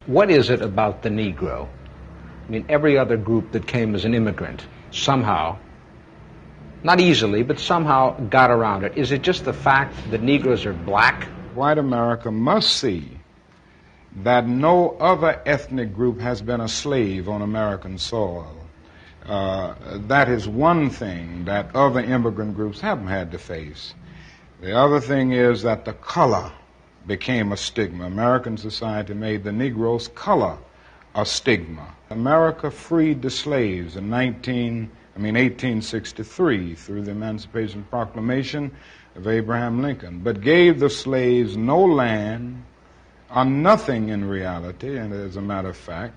What is it about the Negro? I mean, every other group that came as an immigrant somehow, not easily, but somehow got around it. Is it just the fact that Negroes are black? White America must see that no other ethnic group has been a slave on American soil. That is one thing that other immigrant groups haven't had to face. The other thing is that the color became a stigma. American society made the Negro's color a stigma. America freed the slaves in 1863 through the Emancipation Proclamation of Abraham Lincoln, but gave the slaves no land or nothing in reality, and as a matter of fact,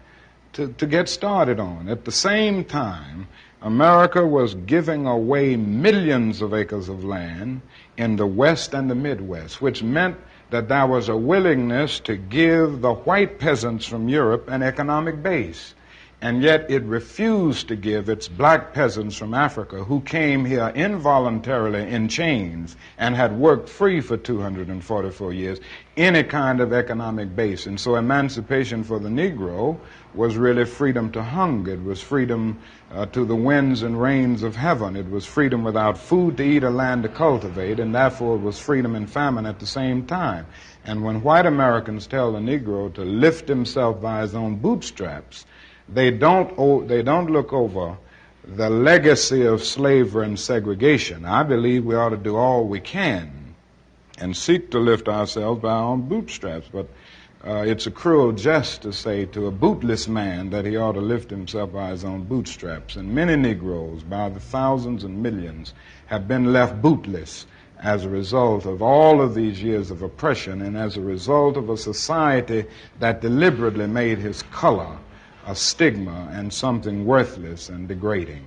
to get started on. At the same time, America was giving away millions of acres of land in the West and the Midwest, which meant that there was a willingness to give the white peasants from Europe an economic base. And yet it refused to give its black peasants from Africa, who came here involuntarily in chains and had worked free for 244 years, any kind of economic base. And so emancipation for the Negro was really freedom to hunger. It was freedom to the winds and rains of heaven. It was freedom without food to eat or land to cultivate, and therefore it was freedom and famine at the same time. And when white Americans tell the Negro to lift himself by his own bootstraps, they don't look over the legacy of slavery and segregation. I believe we ought to do all we can and seek to lift ourselves by our own bootstraps, but it's a cruel jest to say to a bootless man that he ought to lift himself by his own bootstraps. And many Negroes, by the thousands and millions, have been left bootless as a result of all of these years of oppression and as a result of a society that deliberately made his color a stigma and something worthless and degrading.